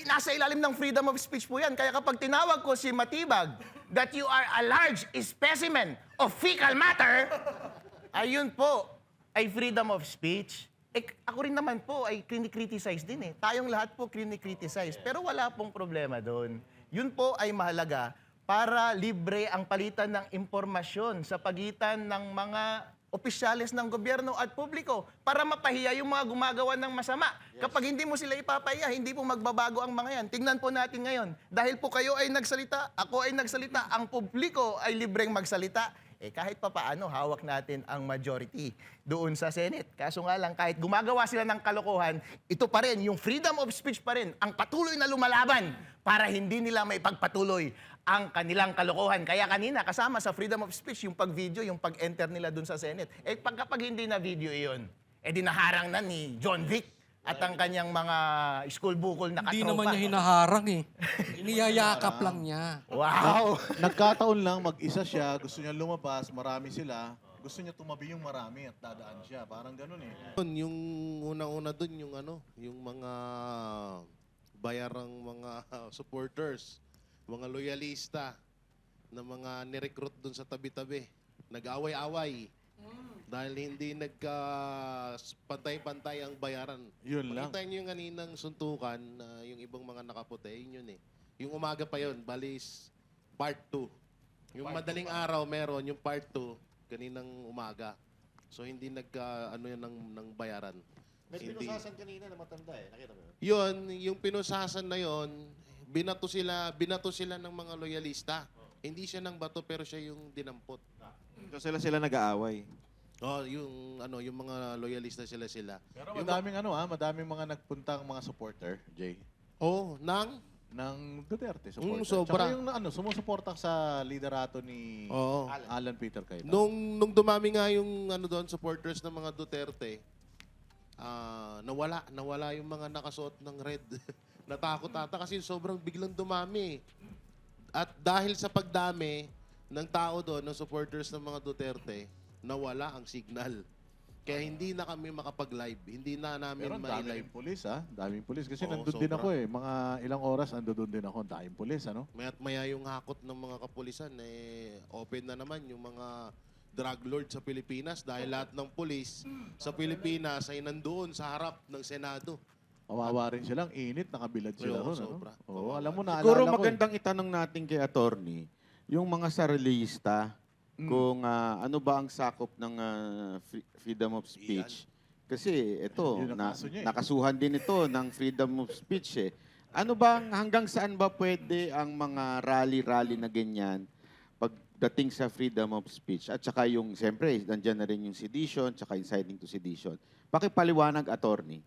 nasa ilalim ng freedom of speech po yan. Kaya kapag tinawag ko si Matibag that you are a large specimen of fecal matter, ayun po ay freedom of speech. Ako rin naman po ay criticize din eh. Tayong lahat po criticize. Pero wala pong problema doon. Yun po ay mahalaga para libre ang palitan ng impormasyon sa pagitan ng mga opisyales ng gobyerno at publiko para mapahiya yung mga gumagawa ng masama. Kapag hindi mo sila ipapahiya, hindi po magbabago ang mga yan. Tingnan po natin ngayon. Dahil po kayo ay nagsalita, ako ay nagsalita, ang publiko ay libreng magsalita. Kahit pa paano, hawak natin ang majority doon sa Senate. Kaso nga lang, kahit gumagawa sila ng kalokohan, ito pa rin, yung freedom of speech pa rin, ang patuloy na lumalaban para hindi nila maipagpatuloy ang kanilang kalokohan. Kaya kanina, kasama sa freedom of speech, yung pag-video, yung pag-enter nila doon sa Senate. Kapag hindi na video iyon, dinaharang na ni John Vic at ang kanyang mga school bukol na katropa. Hindi naman niya hinaharang eh. Iniyayakap lang niya. Wow! Nagkataon lang, mag-isa siya, gusto niya lumabas, marami sila. Gusto niya tumabi yung marami at dadaan siya. Parang ganun eh. Yung unang-una doon, yung mga bayarang mga supporters, mga loyalista, na mga nirecruit doon sa tabi-tabi. Nag-away-away. Dahil hindi nagka-pantay-pantay ang bayaran. Yun lang. Makita niyo yung kaninang suntukan na yung ibang mga nakaputi, yun eh. Yung umaga pa yun, balis part 2. Yung madaling araw meron, yung part 2, kaninang umaga. So hindi nagka-ano yan ng bayaran. May pinusasan kanina na matanda eh. Nakita mo yun? Yun, yung pinusasan na yun, binato sila ng mga loyalista. Hindi siya ng bato pero siya yung dinampot. So sila nag-aaway. Oh, yung mga loyalista sila. Pero madaming mga nagpuntang mga supporter, Jay, Oh, ng Duterte supporter. sobra. Tsaka yung sumusuporta sa liderato ni Oo. Alan Peter Cayetano. Nung dumami nga yung doon supporters ng mga Duterte, nawala yung mga nakasuot ng red. Natakot ata kasi sobrang biglang dumami. At dahil sa pagdami ng tao doon, ng supporters ng mga Duterte, nawala ang signal. Kaya hindi na kami makapag-live. Hindi na namin Pero ang ma-live. daming pulis, ha? Daming pulis. Kasi Oo, nandun din sobra. ako eh. Mga ilang oras nandun din ako. Daming pulis, ano? Maya't maya yung hakot ng mga kapulisan, open na naman yung mga drug lord sa Pilipinas dahil lahat ng pulis sa Pilipinas ay nandoon sa harap ng Senado. Kawawa rin silang init. Nakabilad sila Oo, ron, ano? sobra. Oo, alam mo, naalala Siguro ko magandang itanong natin kay attorney, yung mga sarilista, kung ano ba ang sakop ng freedom of speech. Kasi ito, Yun ang kaso niya eh. nakasuhan din ito ng freedom of speech eh. Ano bang, hanggang saan ba pwede ang mga rally-rally na ganyan pagdating sa freedom of speech? At saka yung, siyempre, nandyan na rin yung sedition, saka inciting to sedition. Pakipaliwanag, attorney.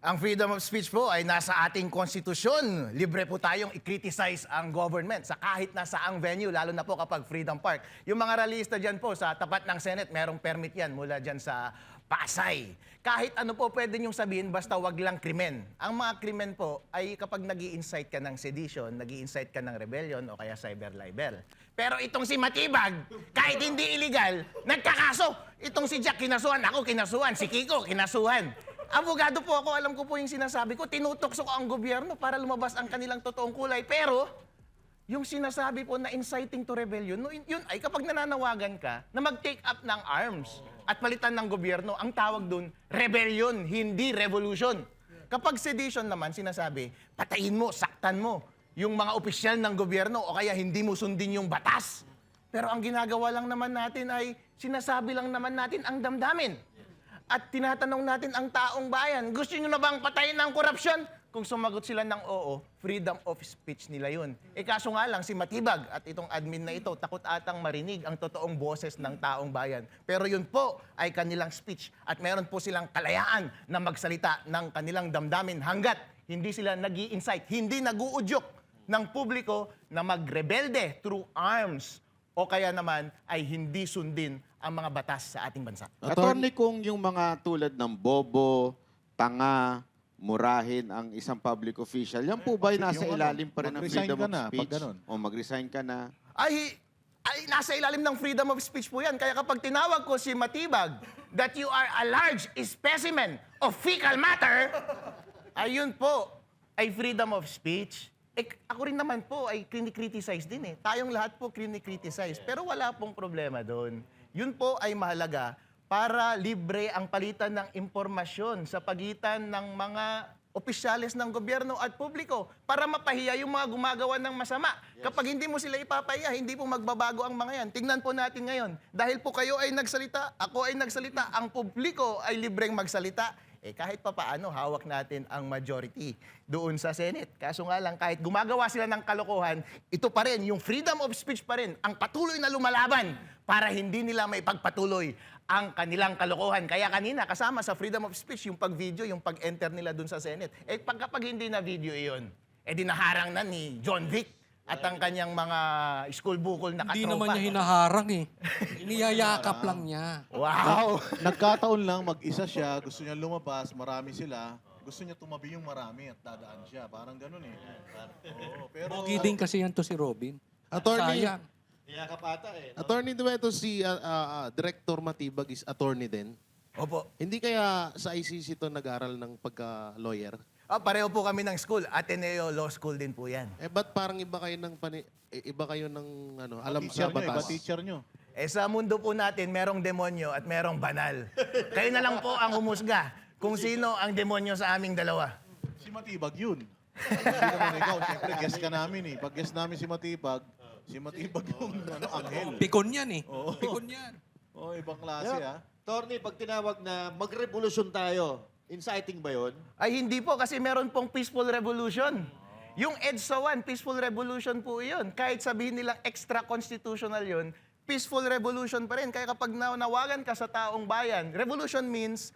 Ang freedom of speech po ay nasa ating konstitusyon. Libre po tayong i-criticize ang government sa kahit na saang venue, lalo na po kapag Freedom Park. Yung mga rallyista dyan po sa tapat ng Senate, merong permit yan mula dyan sa Pasay. Kahit ano po pwede niyong sabihin, basta wag lang krimen. Ang mga krimen po ay kapag nag-i-incite ka ng sedition, nag-i-incite ka ng rebellion o kaya cyber libel. Pero itong si Matibag, kahit hindi illegal, nagkakaso. Itong si Jack kinasuhan, ako kinasuhan, si Kiko kinasuhan. Abogado po ako, alam ko po yung sinasabi ko, tinutokso ko ang gobyerno para lumabas ang kanilang totoong kulay. Pero, yung sinasabi po na inciting to rebellion, yun ay kapag nananawagan ka na mag-take up ng arms at palitan ng gobyerno, ang tawag dun, rebellion, hindi revolution. Kapag sedition naman, sinasabi, patayin mo, saktan mo yung mga opisyal ng gobyerno o kaya hindi mo sundin yung batas. Pero ang ginagawa lang naman natin ay sinasabi lang naman natin ang damdamin. At tinatanong natin ang taong bayan, gusto nyo na bang patayin ng korupsyon? Kung sumagot sila ng oo, freedom of speech nila yun. Kaso nga lang, si Matibag at itong admin na ito, takot atang marinig ang totoong boses ng taong bayan. Pero yun po ay kanilang speech at meron po silang kalayaan na magsalita ng kanilang damdamin hanggat hindi sila nag-i-incite, hindi nag-uudyok ng publiko na magrebelde through arms o kaya naman ay hindi sundin ang mga batas sa ating bansa. Attorney, kung yung mga tulad ng bobo, tanga, murahin ang isang public official, yan po ba ay nasa Yung ilalim pa rin ng mag-resign freedom ka of na, pag speech? ganun. O mag-resign ka na? Ay nasa ilalim ng freedom of speech po yan. Kaya kapag tinawag ko si Matibag that you are a large specimen of fecal matter, ayun po ay freedom of speech, ako rin naman po ay criticize din eh. Tayong lahat po criticize. Pero wala pong problema doon. Yun po ay mahalaga para libre ang palitan ng impormasyon sa pagitan ng mga opisyales ng gobyerno at publiko para mapahiya yung mga gumagawa ng masama. Kapag hindi mo sila ipapahiya, hindi po magbabago ang mga yan. Tingnan po natin ngayon. Dahil po kayo ay nagsalita, ako ay nagsalita, ang publiko ay libreng magsalita, kahit pa paano, hawak natin ang majority doon sa Senate. Kaso nga lang, kahit gumagawa sila ng kalokohan, ito pa rin, yung freedom of speech pa rin, ang patuloy na lumalaban para hindi nila may pagpatuloy ang kanilang kalokohan. Kaya kanina, kasama sa freedom of speech, yung pag-video, yung pag-enter nila dun sa Senate. Kapag hindi na video iyon, dinaharang na ni John Vic at ang kanyang mga school bukol na katropa. Hindi naman niya hinaharang eh. Iniyayakap lang niya. Wow! Nagkataon lang, mag-isa siya, gusto niya lumabas, marami sila. Gusto niya tumabi yung marami at dadaan siya. Parang ganun eh. Oo, pero Pogi din kasi yan to si Robin. Attorney, Sayang. Iyakap ata eh. No? Attorney Dueto, si Director Matibag is attorney din. Opo. Hindi kaya sa ICC to nag-aral ng pagka-lawyer? Pareho po kami ng school. Ateneo Law School din po yan. Ba't parang iba kayo ng alam teacher sa nyo, iba batas? teacher nyo. Sa mundo po natin, merong demonyo at merong banal. Kayo na lang po ang humusga kung sino ang demonyo sa aming dalawa. Si Matibag yun. Hindi naman ikaw. Siyempre, guest ka namin eh. Pag guest namin si Matibag yung anghel. Pikon yan eh. Pikon yan. Ibang klase ah. Torny, pag tinawag na magrevolusyon tayo, inciting ba yun? Ay hindi po kasi meron pong peaceful revolution. Yung EDSA 1, peaceful revolution po yun. Kahit sabihin nilang extra-constitutional yun, peaceful revolution pa rin. Kaya kapag nawagan ka sa taong bayan, revolution means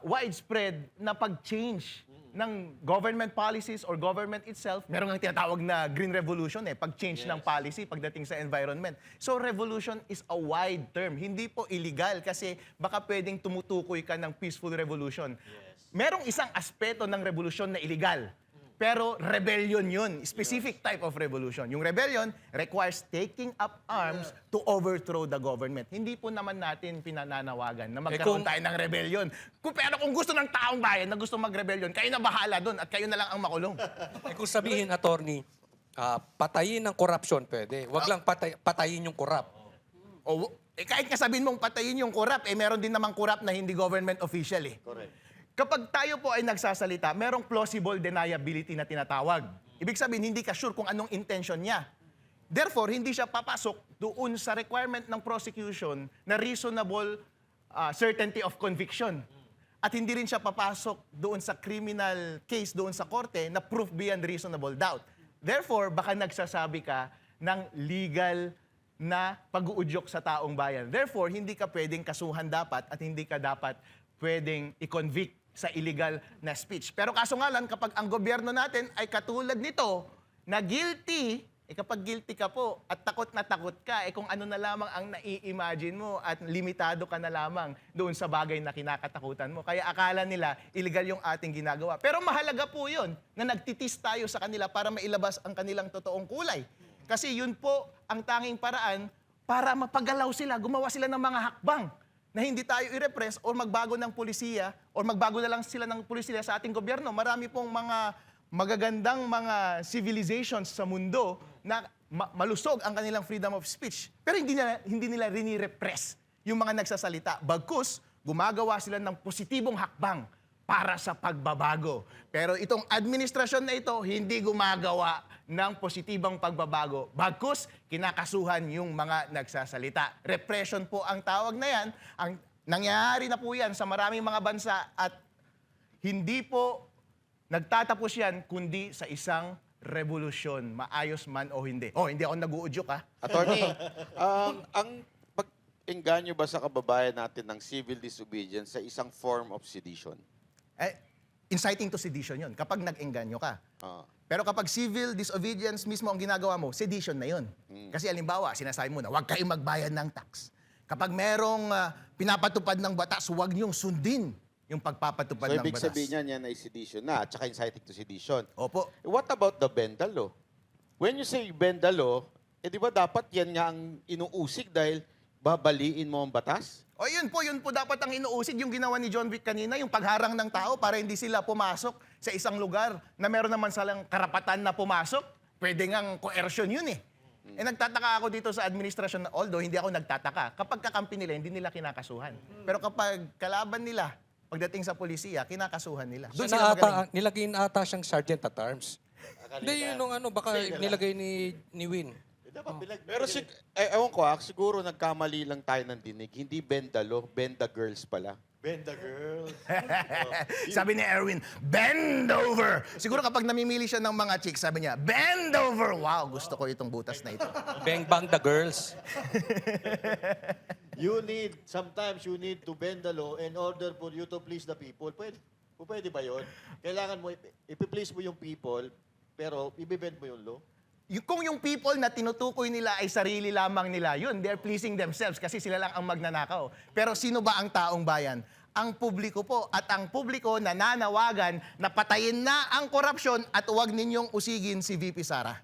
widespread na pag-change ng government policies or government itself. Meron nga tinatawag na green revolution pag-change ng policy pagdating sa environment. So revolution is a wide term. Hindi po illegal kasi baka pwedeng tumutukoy ka ng peaceful revolution. Merong isang aspeto ng revolution na illegal. Pero rebellion yun, specific type of revolution. Yung rebellion requires taking up arms to overthrow the government. Hindi po naman natin pinananawagan na magkaroon tayo ng rebellion. Pero kung gusto ng taong bayan na gusto mag-rebellion, kayo na bahala doon at kayo na lang ang makulong. Kung sabihin, attorney, patayin ang korupsyon, pwede. Huwag lang patayin yung korap. Kahit nga sabihin mong patayin yung korap, meron din namang korap na hindi government official Correct. Kapag tayo po ay nagsasalita, merong plausible deniability na tinatawag. Ibig sabihin, hindi ka sure kung anong intention niya. Therefore, hindi siya papasok doon sa requirement ng prosecution na reasonable certainty of conviction. At hindi rin siya papasok doon sa criminal case doon sa korte na proof beyond reasonable doubt. Therefore, baka nagsasabi ka ng legal na pag-uudyok sa taong bayan. Therefore, hindi ka pwedeng kasuhan dapat at hindi ka dapat pwedeng i-convict sa illegal na speech. Pero kaso nga lang, kapag ang gobyerno natin ay katulad nito, na guilty, kapag guilty ka po at takot ka, kung ano na lamang ang nai-imagine mo at limitado ka na lamang doon sa bagay na kinakatakutan mo. Kaya akala nila illegal yung ating ginagawa. Pero mahalaga po yun na nagtitis tayo sa kanila para mailabas ang kanilang totoong kulay. Kasi yun po ang tanging paraan para mapagalaw sila, gumawa sila ng mga hakbang na hindi tayo i-repress o magbago ng pulisiya o magbago na lang sila ng pulisiya sa ating gobyerno. Marami pong mga magagandang mga civilizations sa mundo na malusog ang kanilang freedom of speech. Pero hindi nila rini-repress yung mga nagsasalita. Bagkus, gumagawa sila ng positibong hakbang para sa pagbabago. Pero itong administrasyon na ito, hindi gumagawa ng positibang pagbabago. Bagkus, kinakasuhan yung mga nagsasalita. Repression po ang tawag na yan. Ang nangyayari na po yan sa maraming mga bansa at hindi po nagtatapos yan kundi sa isang revolusyon, maayos man o hindi. Hindi ako nag-uudyok Attorney, ang pag-engganyo ba sa kababayan natin ng civil disobedience sa isang form of sedition? Inciting to sedition yun, kapag nag-engganyo ka. Ah. Pero kapag civil disobedience mismo ang ginagawa mo, sedition na yun. Kasi alimbawa, sinasabi mo na huwag kayong magbayad ng tax. Kapag merong pinapatupad ng batas, huwag niyong sundin yung pagpapatupad So, ng ibig batas. sabihin niyan, yan ay sedition na, at saka inciting to sedition. Opo. What about the Benda Law? When you say Benda Law, di ba dapat yan nga ang inuusig dahil babaliin mo ang batas? Yun po dapat ang inuusid yung ginawa ni John Vic kanina, yung pagharang ng tao para hindi sila pumasok sa isang lugar na meron naman silang karapatan na pumasok, pwede ngang coercion yun eh. Nagtataka ako dito sa administrasyon, although hindi ako nagtataka. Kapag kakampi nila, hindi nila kinakasuhan. Pero kapag kalaban nila, pagdating sa polisiya, kinakasuhan nila. Doon Siya sila magaling. nilagay na ata siyang sergeant at arms. Hindi, yun yung baka nilagay ni Win. Pero ewan ko siguro nagkamali lang tayo ng dinig. Hindi Bendalo, Benda Girls pala. Benda girl. Sabi ni Erwin, bend over! Siguro kapag namimili siya ng mga chicks, sabi niya, bend over! Wow, gusto ko itong butas na ito. Bang bang the girls. Sometimes you need to bend the law in order for you to please the people. Pwede ba yun? Kailangan mo, ipiplease mo yung people, pero ibibend mo yung law. Kung yung people na tinutukoy nila ay sarili lamang nila, yun, they're pleasing themselves kasi sila lang ang magnanakaw. Pero sino ba ang taong bayan? Ang publiko po. At ang publiko nananawagan na patayin na ang korupsyon at huwag ninyong usigin si VP Sara.